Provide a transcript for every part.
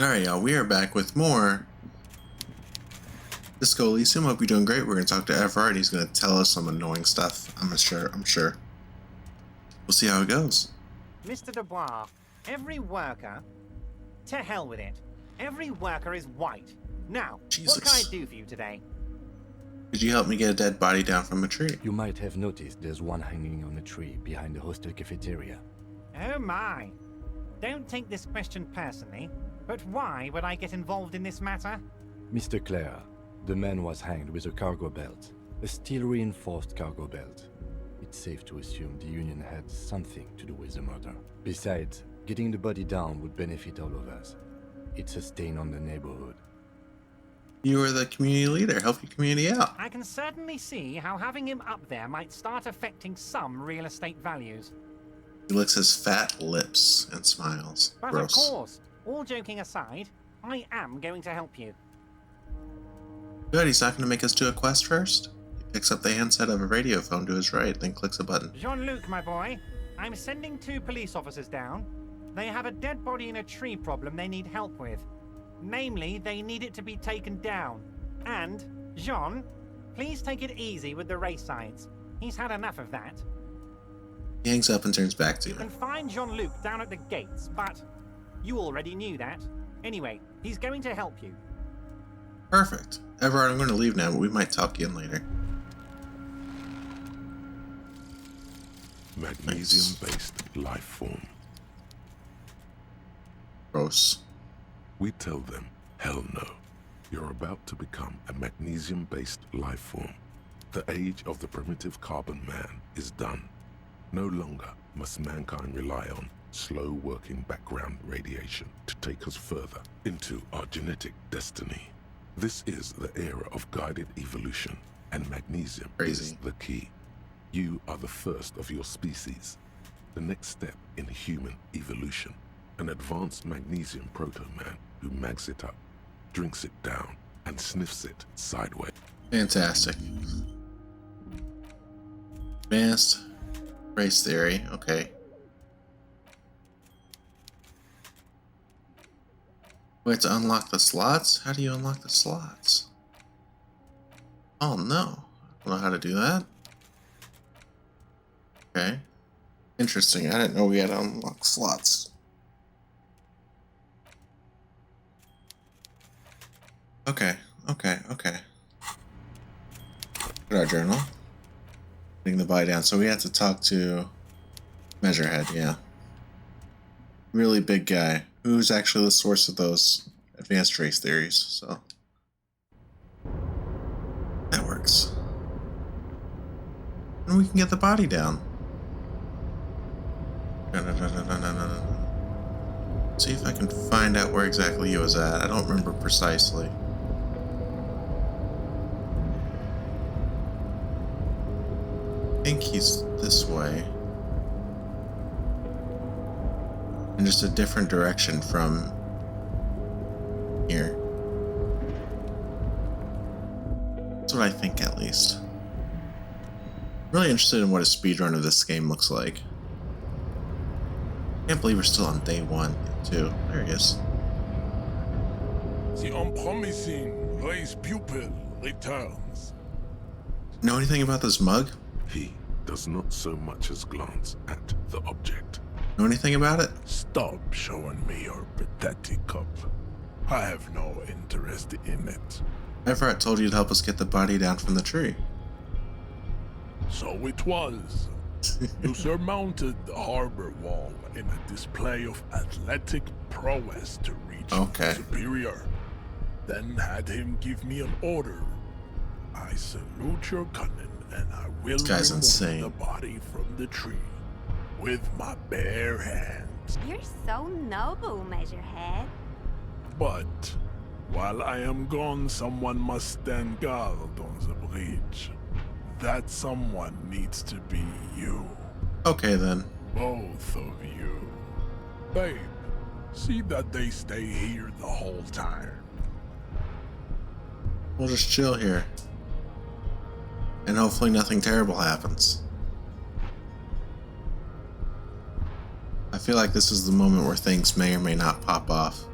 Alright, y'all, we are back with more Disco Elysium. Hope you're doing great. We're going to talk to Everard. He's going to tell us some annoying stuff. I'm sure. We'll see how it goes. Mr. Dubois, every worker... To hell with it. Every worker is white. Now, Jesus. what can I do for you today? Could you help me get a dead body down from a tree? You might have noticed there's one hanging on a tree behind the hostel cafeteria. Oh my. Don't take this question personally, but why would I get involved in this matter? Mr. Clare, the man was hanged with a cargo belt. A steel-reinforced cargo belt. It's safe to assume the Union had something to do with the murder. Besides, getting the body down would benefit all of us. It's a stain on the neighborhood. You are the community leader. Help your community out. I can certainly see how having him up there might start affecting some real estate values. He licks his fat lips and smiles. But Gross. of course, all joking aside, I am going to help you. Good, he's not going to make us do a quest first? He picks up the handset of a radio phone to his right, then clicks a button. Jean-Luc, my boy, I'm sending 2 police officers down. They have a dead body in a tree problem they need help with. Namely, they need it to be taken down. And, Jean, please take it easy with the race signs. He's had enough of that. He hangs up and turns back to You can you. find Jean-Luc down at the gates, but you already knew that. Anyway, he's going to help you. Perfect. Everard, I'm going to leave now, but we might talk again later. Magnesium-based life form. Gross. We tell them, hell no. You're about to become a magnesium-based life form. The age of the primitive carbon man is done. No longer must mankind rely on slow-working background radiation to take us further into our genetic destiny. This is the era of guided evolution, and magnesium is the key. You are the first of your species. The next step in human evolution. An advanced magnesium proto-man who mags it up, drinks it down, and sniffs it sideways. Fantastic. Advanced race theory. Okay. Wait, to unlock the slots? How do you unlock the slots? Oh no. I don't know how to do that. Okay. Interesting. I didn't know we had to unlock slots. Okay. Put our journal. Putting the body down. So we had to talk to Measurehead, yeah. Really big guy. Who's actually the source of those advanced race theories, so. That works. And we can get the body down. See if I can find out where exactly he was at. I don't remember precisely. I think he's this way. In just a different direction from here. That's what I think, at least. I'm really interested in what a speedrun of this game looks like. Can't believe we're still on day 1, too. There he is. The unpromising race pupil returns. Know anything about this mug? He does not so much as glance at the object. Know anything about it? Stop showing me your pathetic cup. I have no interest in it. Everett told you to help us get the body down from the tree. So it was. You surmounted the harbor wall in a display of athletic prowess to reach Okay. superior. Then had him give me an order. I salute your cunning, and I will guy's remove insane. the body from the tree with my bare hands. You're so noble, Measurehead. But while I am gone, someone must stand guard on the bridge. That someone needs to be you. Okay, then. Both of you. Babe, see that they stay here the whole time. We'll just chill here. And hopefully nothing terrible happens. I feel like this is the moment where things may or may not pop off.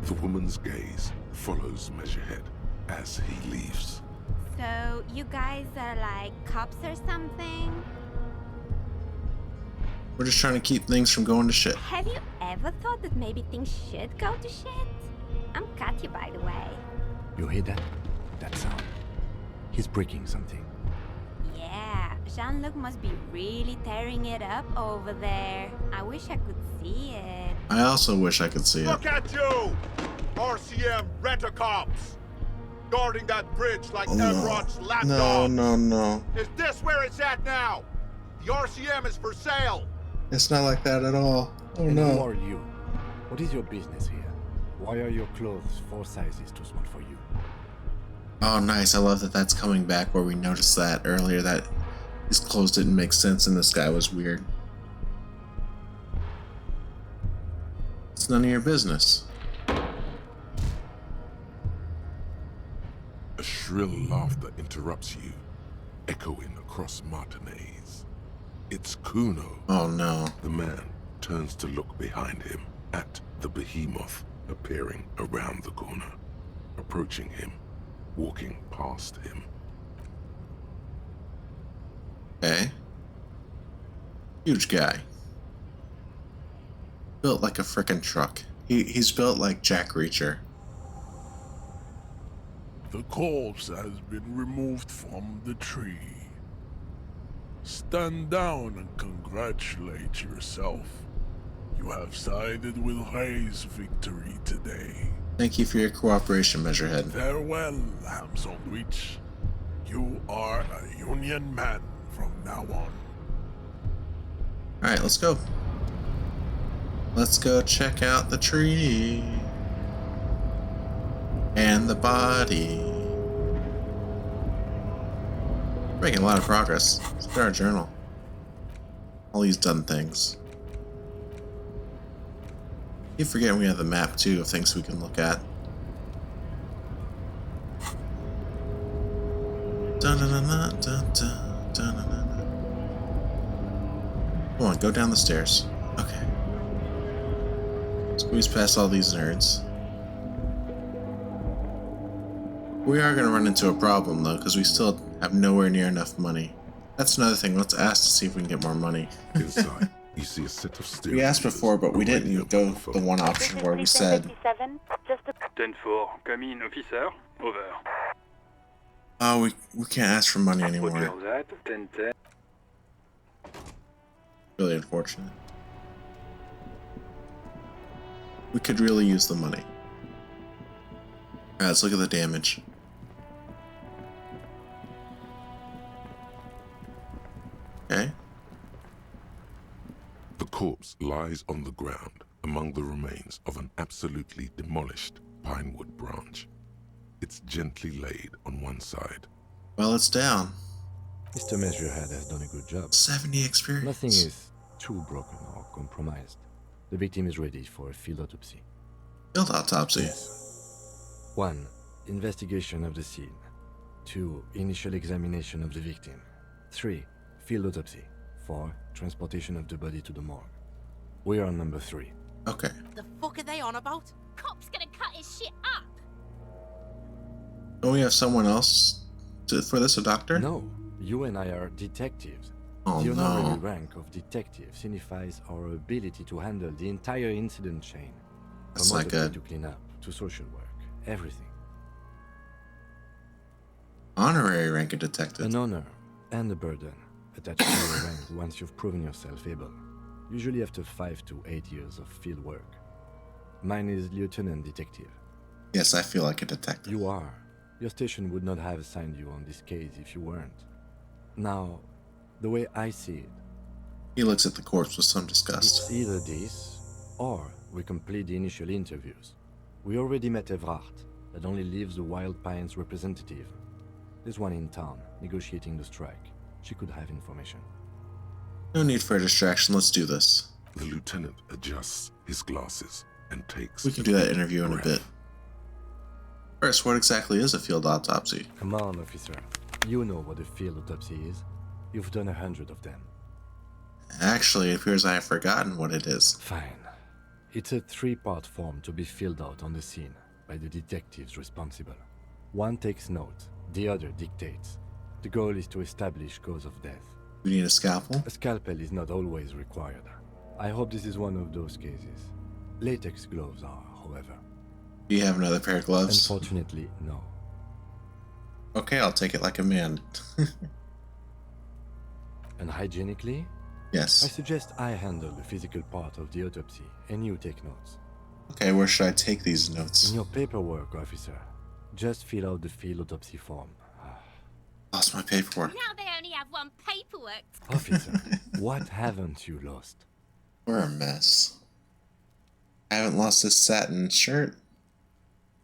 The woman's gaze follows Measurehead as he leaves. So, you guys are like cops or something? We're just trying to keep things from going to shit. Have you ever thought that maybe things should go to shit? I'm Katya, by the way. You hear that? That sound. He's breaking something. Yeah, Jean-Luc must be really tearing it up over there. I wish I could see it. I also wish I could see it. Look at you! RCM rent-a-cops! Guarding that bridge like Everett's lapdog! No. Is this where it's at now? The RCM is for sale! It's not like that at all. Oh And who no. are you? What is your business here? Why are your clothes 4 sizes too small for you? Oh nice, I love that that's coming back where we noticed that earlier that his clothes didn't make sense and this guy was weird. It's none of your business. A shrill laughter interrupts you, echoing across Martinez. It's Kuno. Oh no. The man turns to look behind him at the behemoth appearing around the corner, approaching him, walking past him. Okay. Huge guy. Built like a frickin' truck. He's built like Jack Reacher. The corpse has been removed from the tree. Stand down and congratulate yourself. You have sided with Ray's victory today. Thank you for your cooperation, Measurehead. Farewell, ham sandwich. You are a Union man from now on. Alright, let's go. Let's go check out the tree. And the body. Making a lot of progress. Let's get our journal. All these done things. Keep forgetting we have the map too of things we can look at. Come on, go down the stairs. Okay. Squeeze past all these nerds. We are going to run into a problem though, because we still have nowhere near enough money. That's another thing. Let's ask to see if we can get more money. Inside, you see a set of steering We asked before, but we didn't go the one option where we said, 10-4, come in, officer. Over. oh, we can't ask for money anymore. Roger that, 10-10. Really unfortunate. We could really use the money. Alright, let's look at the damage. Okay. The corpse lies on the ground among the remains of an absolutely demolished pinewood branch. It's gently laid on one side. Well, it's down. Mr. Measurehead has done a good job. 70 experience. Nothing is too broken or compromised. The victim is ready for a field autopsy. Field autopsy. 1. Investigation of the scene. 2. Initial examination of the victim. 3. Field autopsy. 4. Transportation of the body to the morgue. We are on number 3. Okay. The fuck are they on about? Cop's gonna cut his shit up! Don't we have someone else for this, a doctor? No, you and I are detectives. Oh The honorary no. rank of detective signifies our ability to handle the entire incident chain. That's From not autopsy good. to clean up, to social work, everything. Honorary rank of detective. An honor and a burden attached to your rank once you've proven yourself able. Usually after 5 to 8 years of field work. Mine is lieutenant detective. Yes, I feel like a detective. You are. Your station would not have assigned you on this case if you weren't. Now, the way I see it, He looks at the corpse with some it's disgust. either this, or we complete the initial interviews. We already met Everett, that only leaves the Wild Pines representative. There's one in town, negotiating the strike. She could have information. No need for a distraction. Let's do this. The lieutenant adjusts his glasses and takes We can do that interview in a breath. bit. First, what exactly is a field autopsy? Come on, officer. You know what a field autopsy is. You've done 100 of them. Actually, it appears I have forgotten what it is. Fine. It's a 3-part form to be filled out on the scene by the detectives responsible. One takes note, the other dictates. The goal is to establish cause of death. We need a scalpel? A scalpel is not always required. I hope this is one of those cases. Latex gloves are, however. Do you have another pair of gloves? Unfortunately, no. Okay, I'll take it like a man. And hygienically, I Yes. suggest I handle the physical part of the autopsy, and you take notes. Okay, where should I take these In notes? your paperwork, officer, just fill out the field autopsy form. Lost my paperwork. Now they only have one paperwork. Officer, what haven't you lost? We're a mess. I haven't lost this satin shirt.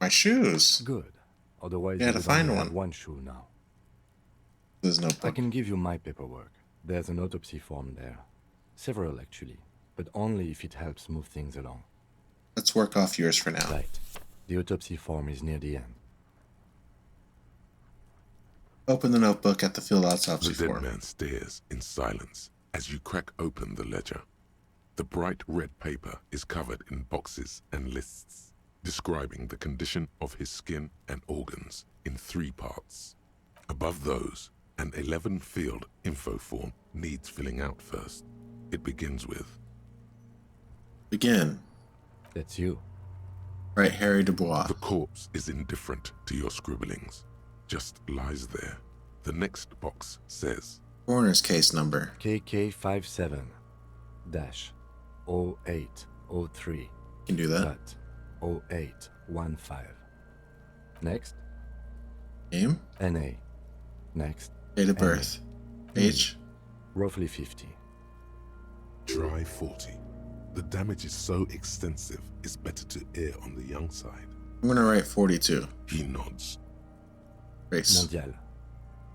My shoes. Good. Otherwise, You you had to would find only have one. one shoe now. There's no I book. can give you my paperwork. There's an autopsy form there. Several, actually. But only if it helps move things along. Let's work off yours for now. Right. The autopsy form is near the end. Open the notebook at the field autopsy The dead form. man stares in silence as you crack open the ledger. The bright red paper is covered in boxes and lists, describing the condition of his skin and organs in 3 parts. Above those, an 11-field info form needs filling out first. It begins with, Begin. That's you. Right, Harry Dubois. the corpse is indifferent to your scribblings, just lies there. The next box says, Coroner's case number. KK57-0803. Can do that. Dot 0815. Next, Name. NA. Next, Date of birth. Age. roughly 50. dry 40. The damage is so extensive, it's better to err on the young side. I'm gonna write 42. He nods. Race. Mondial.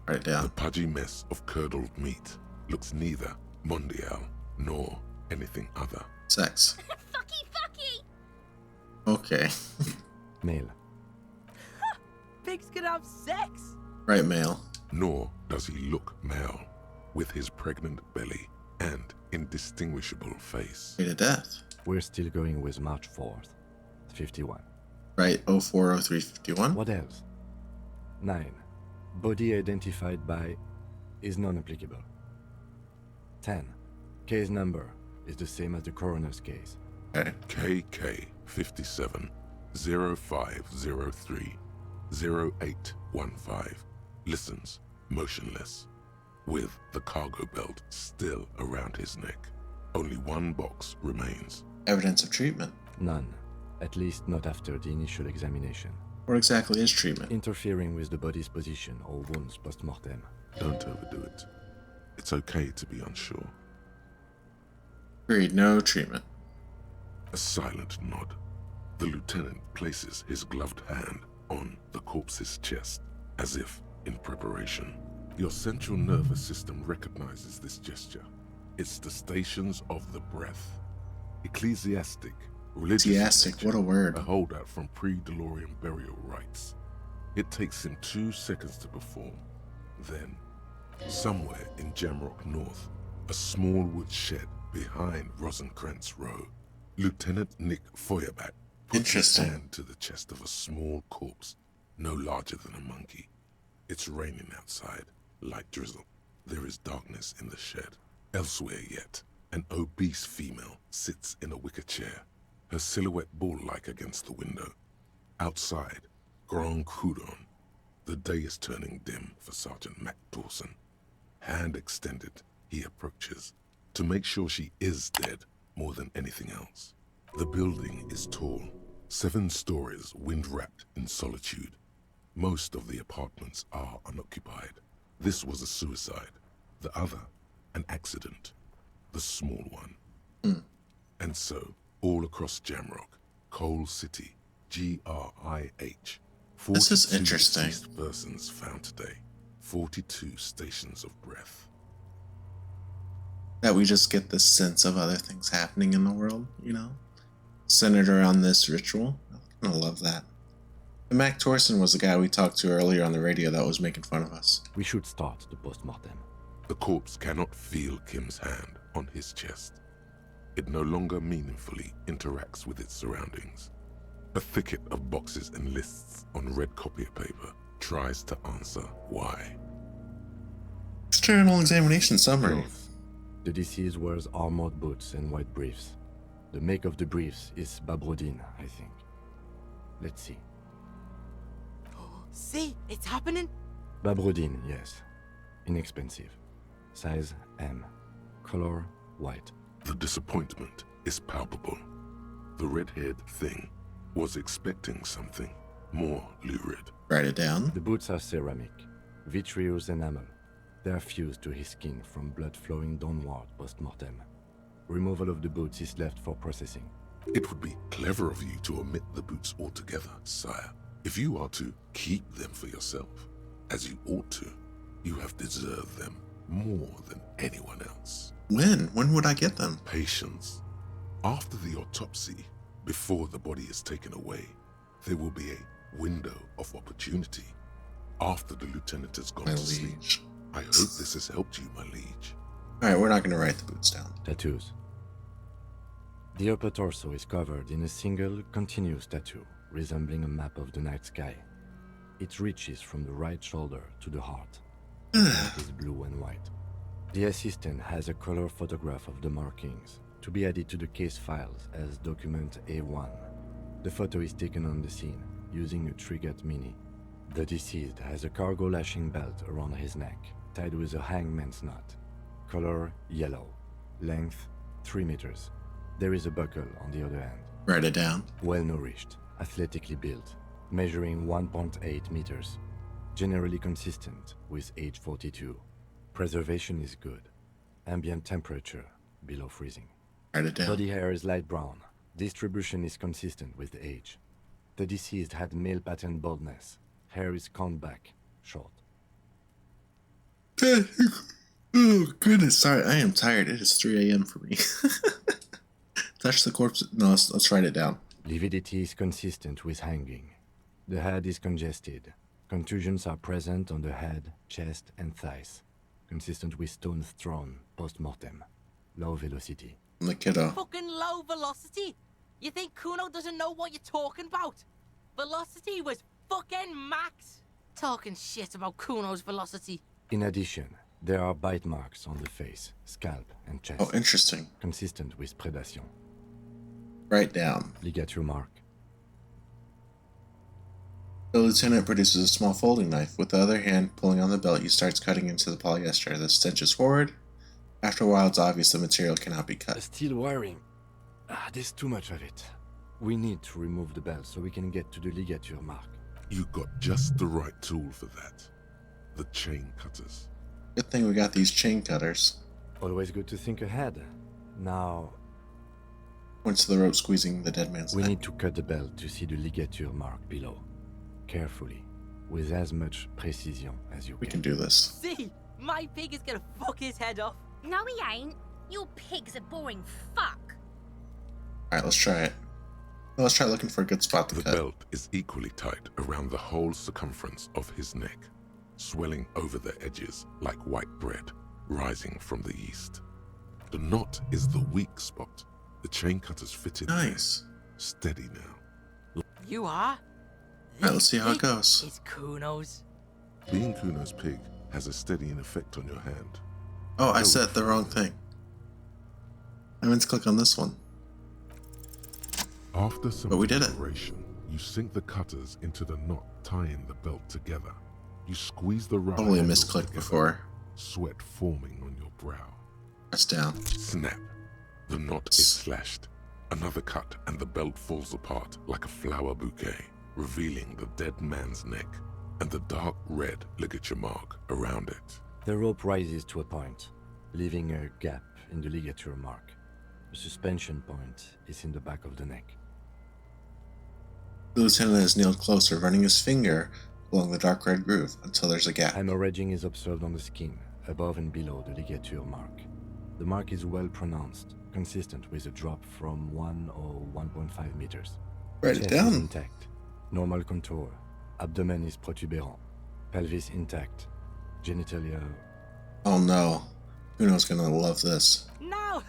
Write it The down. pudgy mess of curdled meat looks neither mondial nor anything other. Sex. Fucky, fucky! Okay. Male. Pigs can have sex? Right, male. Nor does he look male, with his pregnant belly and indistinguishable face. Date of death. We're still going with March 4th. 51. Right, 040351. What else? 9. Body identified by is non-applicable. 10. Case number is the same as the coroner's case. Okay. KK 57 0503 0815 listens motionless, with the cargo belt still around his neck. Only one box remains. Evidence of treatment. None. At least not after the initial examination. What exactly is treatment? Interfering with the body's position or wounds post-mortem. Don't overdo it. It's okay to be unsure. Agreed, no treatment. A silent nod. The lieutenant places his gloved hand on the corpse's chest, as if in preparation. Your central nervous system recognizes this gesture. It's the stations of the breath. Ecclesiastic, religious. Ecclesiastic, what a word. A holdout from pre-DeLorean burial rites. It takes him 2 seconds to perform. Then, somewhere in Jamrock North, a small wood shed behind Rosencrantz Row, Lieutenant Nick Feuerbach puts his Interesting. hand to the chest of a small corpse, no larger than a monkey. It's raining outside, light drizzle. There is darkness in the shed. Elsewhere yet, an obese female sits in a wicker chair, her silhouette bull-like against the window. Outside, Grand Coudon. The day is turning dim for Sergeant Mac Dawson. Hand extended, he approaches, to make sure she is dead more than anything else. The building is tall, 7 stories wind-wrapped in solitude. Most of the apartments are unoccupied. This was a suicide. The other, an accident. The small one. And so, all across Jamrock, Coal City, GRIH, This is 42 interesting. deceased persons found today. 42 stations of breath. That we just get this sense of other things happening in the world, you know? Centered around this ritual. I kind of love that. And Mac Torson was the guy we talked to earlier on the radio that was making fun of us. We should start the post-mortem. The corpse cannot feel Kim's hand on his chest. It no longer meaningfully interacts with its surroundings. A thicket of boxes and lists on red copier paper tries to answer why. External examination summary. Clothes. The deceased wears armored boots and white briefs. The make of the briefs is Babrodine, I think. Let's see. See, it's happening. Babrodine, yes. Inexpensive. Size M. Color white. The disappointment is palpable. The red-haired thing was expecting something more lurid. Write it down. The boots are ceramic, vitreous enamel. They are fused to his skin from blood flowing downward post-mortem. Removal of the boots is left for processing. It would be clever of you to omit the boots altogether, sire. If you are to keep them for yourself, as you ought to, you have deserved them more than anyone else. When? When would I get them? Patience. After the autopsy, before the body is taken away, there will be a window of opportunity. After the lieutenant has gone My to sleep. liege. I hope this has helped you, my liege. Alright, we're not going to write the boots down. Tattoos. The upper torso is covered in a single, continuous tattoo, resembling a map of the night sky. It reaches from the right shoulder to the heart. It is blue and white. The assistant has a color photograph of the markings, to be added to the case files as document A1. The photo is taken on the scene, using a Trigat Mini. The deceased has a cargo lashing belt around his neck, tied with a hangman's knot. Color yellow. Length 3 meters. There is a buckle on the other end. Write it down. Well-nourished, athletically built, measuring 1.8 meters. Generally consistent with age 42. Preservation is good. Ambient temperature below freezing. Write it down. Body hair is light brown. Distribution is consistent with the age. The deceased had male pattern baldness. Hair is combed back, short. Oh, goodness. Sorry, I am tired. It is 3 a.m. for me. Touch the corpse. No, let's write it down. Lividity is consistent with hanging. The head is congested. Contusions are present on the head, chest, and thighs. Consistent with stones thrown post-mortem. Low velocity. I'm the kiddo. Fucking low velocity. You think Kuno doesn't know what you're talking about? Velocity was fucking max. Talking shit about Kuno's velocity. In addition, there are bite marks on the face, scalp, and chest. Oh, interesting. Consistent with predation. Write down. Ligature mark. The lieutenant produces a small folding knife. With the other hand pulling on the belt, he starts cutting into the polyester. The stenches forward. After a while, it's obvious the material cannot be cut. Steel wiring. There's too much of it. We need to remove the belt so we can get to the ligature mark. You got just the right tool for that. The chain cutters. Good thing we got these chain cutters. Always good to think ahead. Now, Points to the rope squeezing the dead man's we neck. need to cut the belt to see the ligature mark below. Carefully, with as much precision as you We can. can do this. See, my pig is gonna fuck his head off. No, he ain't. Your pig's a boring fuck. Alright, let's try it. Well, let's try looking for a good spot to The cut. belt is equally tight around the whole circumference of his neck, swelling over the edges like white bread rising from the yeast. The knot is the weak spot. The chain cutters fit in Nice. there. Steady now. You are? Alright, let's see how it Pig goes. is Kuno's. Being Kuno's pig has a steadying effect on your hand. Oh, I said the wrong thing. I meant to click on this one. After some But we did it. preparation, you sink the cutters into the knot tying the belt together. You squeeze the rubber Probably handles misclicked together, before. sweat forming on your brow. Press down. Snap. The knot is slashed. Another cut and the belt falls apart like a flower bouquet, revealing the dead man's neck and the dark red ligature mark around it. The rope rises to a point, leaving a gap in the ligature mark. The suspension point is in the back of the neck. The lieutenant has kneeled closer, running his finger along the dark red groove until there's a gap. Hemorrhaging is observed on the skin, above and below the ligature mark. The mark is well pronounced, consistent with a drop from 1 or 1.5 meters. Write it Chest is down. intact, normal contour. Abdomen is protuberant. Pelvis intact. Genitalia. Oh no. Kuno's gonna love this. No,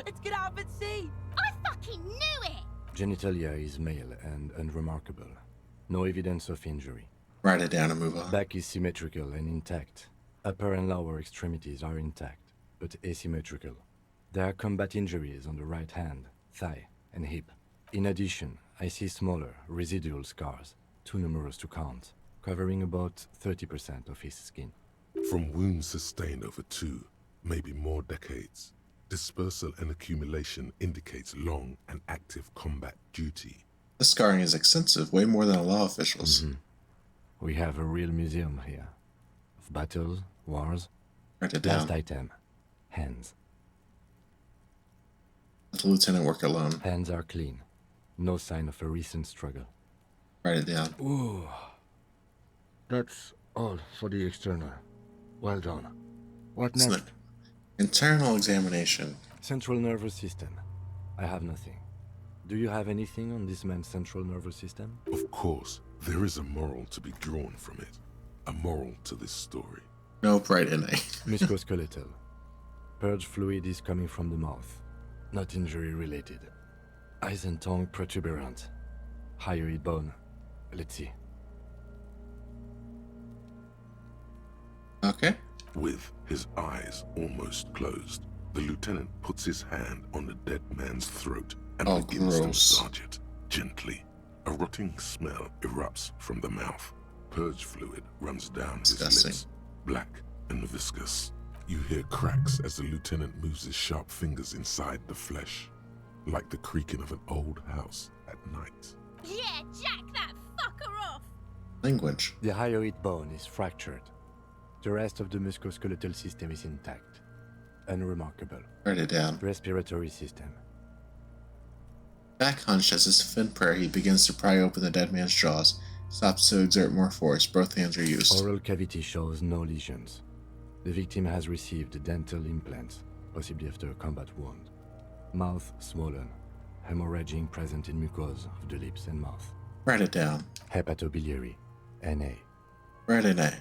Let's get out and see! I fucking knew it! Genitalia is male and unremarkable. No evidence of injury. Write it down and move on. Back is symmetrical and intact. Upper and lower extremities are intact, but asymmetrical. There are combat injuries on the right hand, thigh, and hip. In addition, I see smaller, residual scars, too numerous to count, covering about 30% of his skin. From wounds sustained over 2, maybe more decades, dispersal and accumulation indicates long and active combat duty. The scarring is extensive, way more than a law official's. We have a real museum here. Of battles, wars. Write it Last down. item. Hands. Let the lieutenant work alone. Hands are clean. No sign of a recent struggle. Write it down. Ooh. That's all for the external. Well done. What It's next? an internal examination. Central nervous system. I have nothing. Do you have anything on this man's central nervous system? Of course, there is a moral to be drawn from it. A moral to this story. Nope, write in A. Musculoskeletal. Purge fluid is coming from the mouth. Not injury related. Eyes and tongue protuberant. Hyoid bone. Let's see. Okay. With his eyes almost closed, the lieutenant puts his hand on the dead man's throat and Oh, begins to gross. massage it gently. A rotting smell erupts from the mouth. Purge fluid runs down Disgusting. his lips, black and viscous. You hear cracks as the lieutenant moves his sharp fingers inside the flesh, like the creaking of an old house at night. Yeah, jack that fucker off! Language. The hyoid bone is fractured. The rest of the musculoskeletal system is intact. Unremarkable. Write it down. Respiratory system. Back hunched as if in prayer, he begins to pry open the dead man's jaws. Stops to exert more force. Both hands are used. Oral cavity shows no lesions. The victim has received dental implants, possibly after a combat wound. Mouth swollen. Hemorrhaging present in mucosa of the lips and mouth. Write it down. Hepatobiliary. NA. Write in A.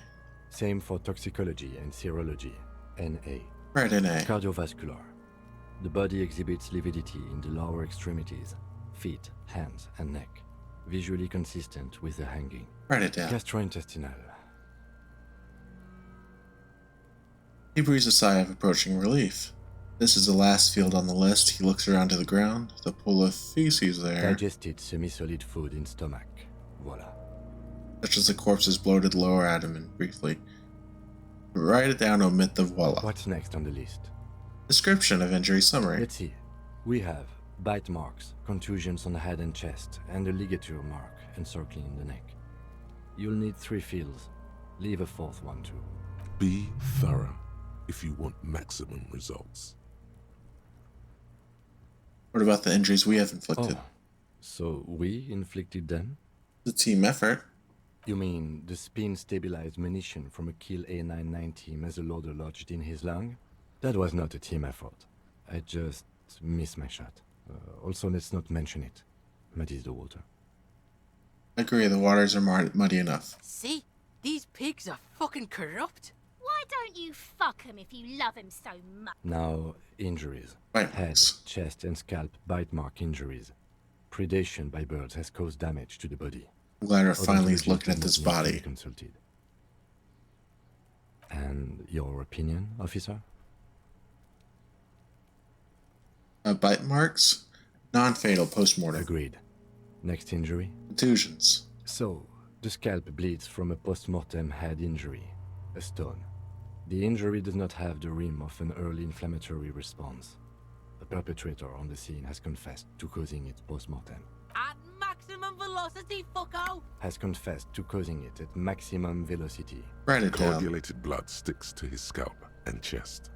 Same for toxicology and serology. NA. Write in A. Cardiovascular. The body exhibits lividity in the lower extremities, feet, hands, and neck. Visually consistent with the hanging. Write it down. Gastrointestinal. He breathes a sigh of approaching relief. This is the last field on the list. He looks around to the ground. The pool of feces there, Digested semi-solid food in stomach. Voila. touches the corpse's bloated lower abdomen briefly. Write it down, omit the voila. What's next on the list? Description of injury summary. Let's see. We have bite marks, contusions on the head and chest, and a ligature mark encircling the neck. You'll need 3 fields. Leave a 4th one too. Be thorough if you want maximum results. What about the injuries we have inflicted? Oh, so we inflicted them? The team effort. You mean the spin-stabilized munition from a Kill A990 muzzleloader lodged in his lung? That was not a team effort. I just missed my shot. Also, let's not mention it. Muddies the water. I agree, the waters are muddy enough. See? These pigs are fucking corrupt. Why don't you fuck him if you love him so much? Now, injuries. Bite Head, marks. chest, and scalp bite mark injuries. Predation by birds has caused damage to the body. I'm glad we're Others finally urgent looking at must this need to be body. Consulted. And your opinion, officer? Bite marks. Non-fatal post-mortem. Agreed. Next injury? Contusions. So, the scalp bleeds from a post-mortem head injury, a stone. The injury does not have the rim of an early inflammatory response. The perpetrator on the scene has confessed to causing it post-mortem. At maximum velocity, fucko! Has confessed to causing it at maximum velocity. Write it down. Coagulated blood sticks to his scalp and chest,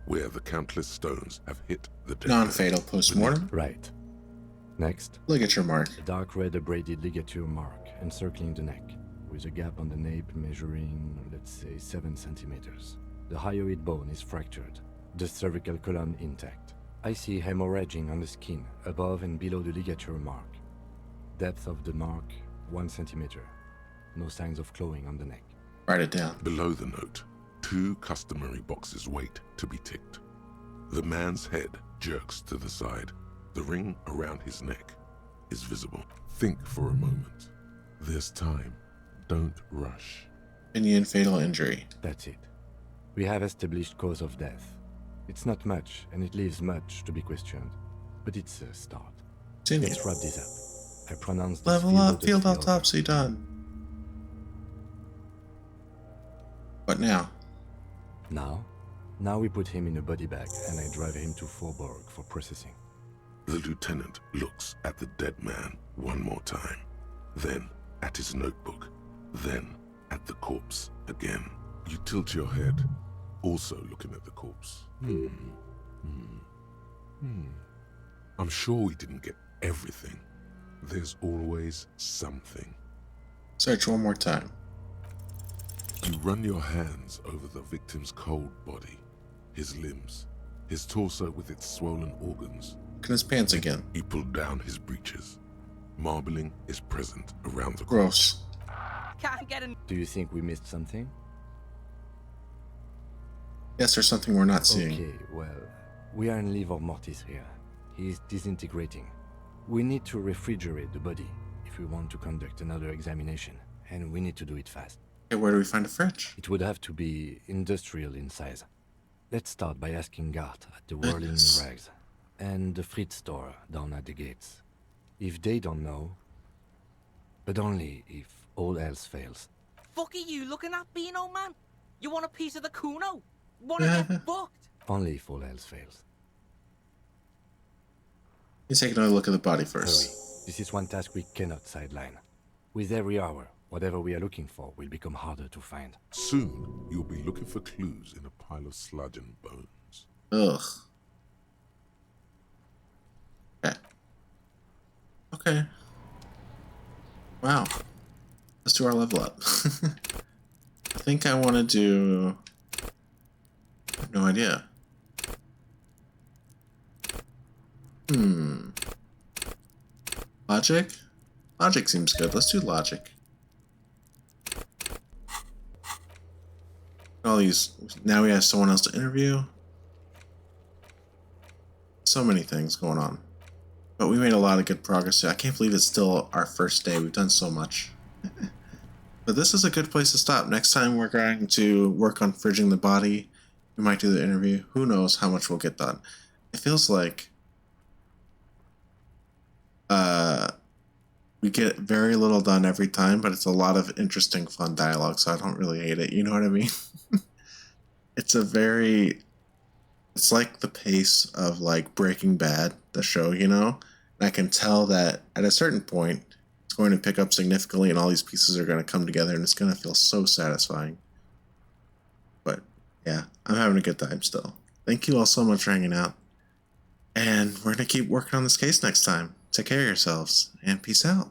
where the countless stones have hit the dead man. Non-fatal post-mortem. Right. Next, Ligature mark. a dark red abraded ligature mark encircling the neck, with a gap on the nape measuring, let's say, 7 centimeters. The hyoid bone is fractured, the cervical column intact. I see hemorrhaging on the skin, above and below the ligature mark. Depth of the mark, 1 centimeter. No signs of clawing on the neck. Write it down. Below the note, 2 customary boxes wait to be ticked. The man's head jerks to the side. The ring around his neck is visible. Think for a moment. There's time. Don't rush. Opinion, fatal injury. That's it. We have established cause of death. It's not much, and it leaves much to be questioned. But it's a start. Continue. Let's wrap this up. I pronounce this Level up, field over. autopsy done. What now? Now we put him in a body bag and I drive him to Forborg for processing. The lieutenant looks at the dead man one more time, then at his notebook, then at the corpse again. You tilt your head, also looking at the corpse. I'm sure we didn't get everything. There's always something. Search one more time. You run your hands over the victim's cold body, his limbs, his torso with its swollen organs. Look at his pants again. You pull down his breeches. Marbling is present around the Gross. Can't get an. Do you think we missed something? Yes, there's something we're not seeing. Okay, well, we are in livor mortis here. He is disintegrating. We need to refrigerate the body if we want to conduct another examination, and we need to do it fast. Okay, where do we find a fridge? It would have to be industrial in size. Let's start by asking Gart at the Whirling Goodness. Rags and the Fritz store down at the gates. If they don't know, but only if all else fails. Fuck are you looking at, Beano man? You want a piece of the Kuno? Wanna get fucked? Only if all else fails. Let's take another look at the body Hurry. first. This is one task we cannot sideline. With every hour, whatever we are looking for will become harder to find. Soon, you'll be looking for clues in a pile of sludge and bones. Ugh. Okay. Okay. Wow. Let's do our level up. I think I want to do... I have no idea. Logic? Logic seems good. Let's do logic. All these... Now we have someone else to interview. So many things going on. But we made a lot of good progress. I can't believe it's still our first day. We've done so much. But this is a good place to stop. Next time we're going to work on fridging the body. We might do the interview. Who knows how much we'll get done. It feels like we get very little done every time, but it's a lot of interesting, fun dialogue, so I don't really hate it. You know what I mean? It's like the pace of like Breaking Bad, the show, you know? And I can tell that at a certain point, it's going to pick up significantly and all these pieces are going to come together and it's going to feel so satisfying. But yeah, I'm having a good time still. Thank you all so much for hanging out. And we're going to keep working on this case next time. Take care of yourselves and peace out.